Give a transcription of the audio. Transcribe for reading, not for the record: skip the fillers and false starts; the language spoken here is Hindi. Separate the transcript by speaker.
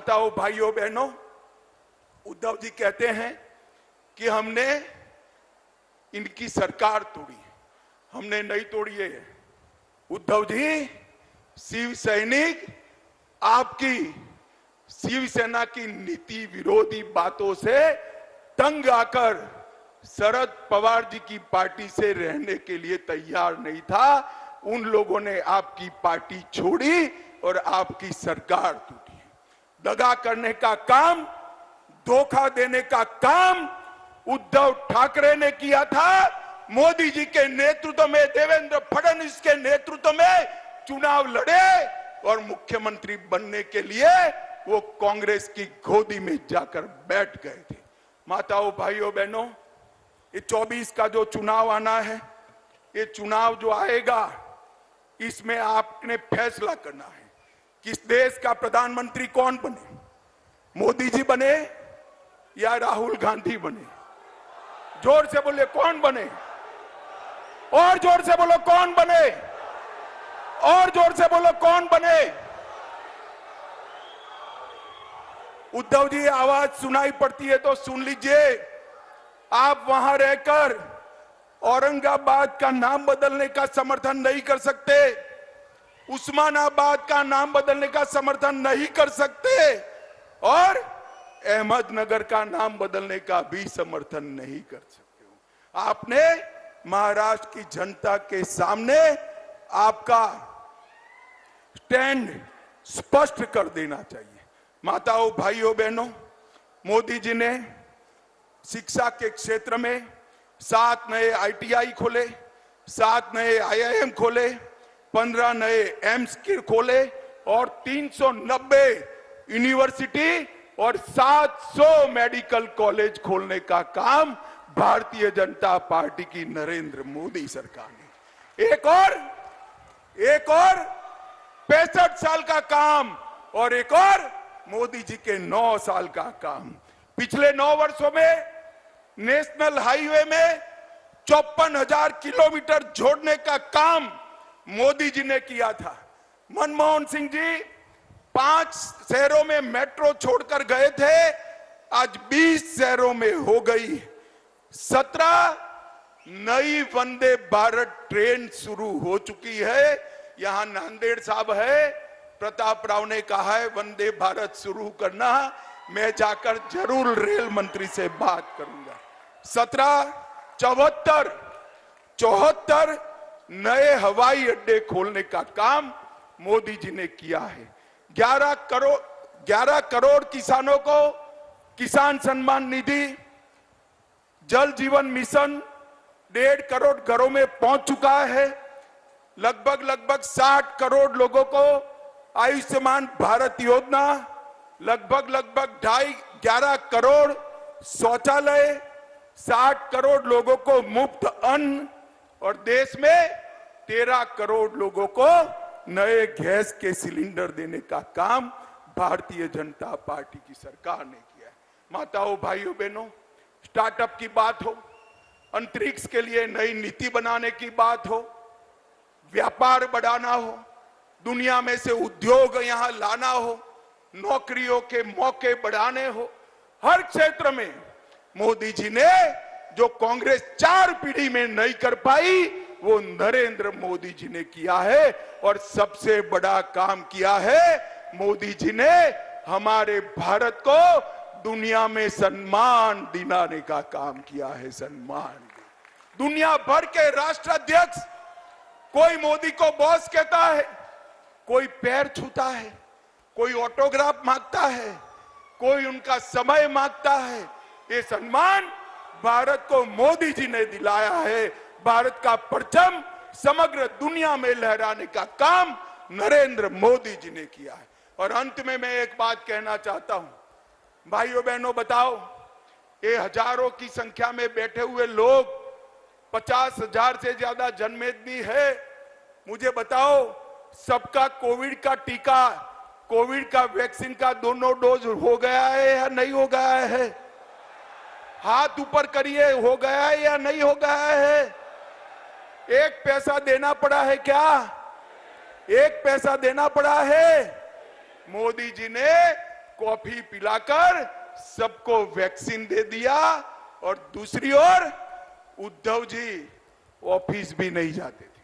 Speaker 1: माताओं, भाइयों, बहनों, उद्धव जी कहते हैं कि हमने इनकी सरकार तोड़ी, हमने नहीं तोड़ी है। उद्धव जी, शिव सैनिक आपकी शिवसेना की नीति विरोधी बातों से तंग आकर शरद पवार जी की पार्टी से रहने के लिए तैयार नहीं था। उन लोगों ने आपकी पार्टी छोड़ी और आपकी सरकार टूटी। दगा करने का काम, धोखा देने का काम उद्धव ठाकरे ने किया था। मोदी जी के नेतृत्व में, देवेंद्र फडणवीस के नेतृत्व में चुनाव लड़े और मुख्यमंत्री बनने के लिए वो कांग्रेस की गोदी में जाकर बैठ गए थे। माताओं, भाइयों, बहनों, ये 24 का जो चुनाव आना है, ये चुनाव जो आएगा, इसमें आपने फैसला करना है किस देश का प्रधानमंत्री कौन बने, मोदी जी बने या राहुल गांधी बने। जोर से बोले कौन बने, और जोर से बोलो कौन बने, और जोर से बोलो कौन बने। उद्धव जी, आवाज सुनाई पड़ती है तो सुन लीजिए। आप वहां रहकर औरंगाबाद का नाम बदलने का समर्थन नहीं कर सकते, उस्मानाबाद का नाम बदलने का समर्थन नहीं कर सकते और अहमदनगर का नाम बदलने का भी समर्थन नहीं कर सकते हो। आपने महाराष्ट्र की जनता के सामने आपका स्टैंड स्पष्ट कर देना चाहिए। माताओं, भाइयों, बहनों, मोदी जी ने शिक्षा के क्षेत्र में 7 नए ITI खोले, 7 नए IIM खोले, 15 नए एम्स खोले और 390 यूनिवर्सिटी और 700 मेडिकल कॉलेज खोलने का काम भारतीय जनता पार्टी की नरेंद्र मोदी सरकार ने। एक और 65 साल का काम और एक और मोदी जी के 9 साल का काम। पिछले 9 वर्षों में नेशनल हाईवे में 54,000 किलोमीटर जोड़ने का काम मोदी जी ने किया था। मनमोहन सिंह जी 5 शहरों में मेट्रो छोड़कर गए थे, आज 20 शहरों में हो गई। 17 नई वंदे भारत ट्रेन शुरू हो चुकी है। यहां नांदेड़ साहब है, प्रताप राव ने कहा है वंदे भारत शुरू करना, मैं जाकर जरूर रेल मंत्री से बात करूंगा। 74 नए हवाई अड्डे खोलने का काम मोदी जी ने किया है। 11 करोड़ किसानों को किसान सम्मान निधि, जल जीवन मिशन 1.5 करोड़ घरों में पहुंच चुका है। लगभग 60 करोड़ लोगों को आयुष्मान भारत योजना, लगभग 11 करोड़ शौचालय, 60 करोड़ लोगों को मुफ्त अन्न और देश में 13 करोड़ लोगों को नए गैस के सिलेंडर देने का काम भारतीय जनता पार्टी की सरकार ने किया है। माताओं, भाइयों, बहनों, स्टार्टअप की बात हो, अंतरिक्ष के लिए नई नीति बनाने की बात हो, व्यापार बढ़ाना हो, दुनिया में से उद्योग यहां लाना हो, नौकरियों के मौके बढ़ाने हो, हर क्षेत्र में मोदी जी ने जो कांग्रेस 4 पीढ़ी में नहीं कर पाई वो नरेंद्र मोदी जी ने किया है। और सबसे बड़ा काम किया है, मोदी जी ने हमारे भारत को दुनिया में सम्मान दिलाने का काम किया है। सम्मान, दुनिया भर के राष्ट्राध्यक्ष कोई मोदी को बॉस कहता है, कोई पैर छूता है, कोई ऑटोग्राफ मांगता है, कोई उनका समय मांगता है। ये सम्मान भारत को मोदी जी ने दिलाया है। भारत का परचम समग्र दुनिया में लहराने का काम नरेंद्र मोदी जी ने किया है। और अंत में मैं एक बात कहना चाहता हूं, भाइयों, बहनों, बताओ, ये हजारों की संख्या में बैठे हुए लोग, 50,000 से ज्यादा जनमेदनी है, मुझे बताओ, सबका कोविड का टीका, कोविड का वैक्सीन का दोनों डोज हो गया है या नहीं हो गया है? हाथ ऊपर करिए, हो गया है या नहीं हो गया है? एक पैसा देना पड़ा है क्या? एक पैसा देना पड़ा है? मोदी जी ने कॉफी पिलाकर सबको वैक्सीन दे दिया और दूसरी ओर उद्धव जी ऑफिस भी नहीं जाते थे।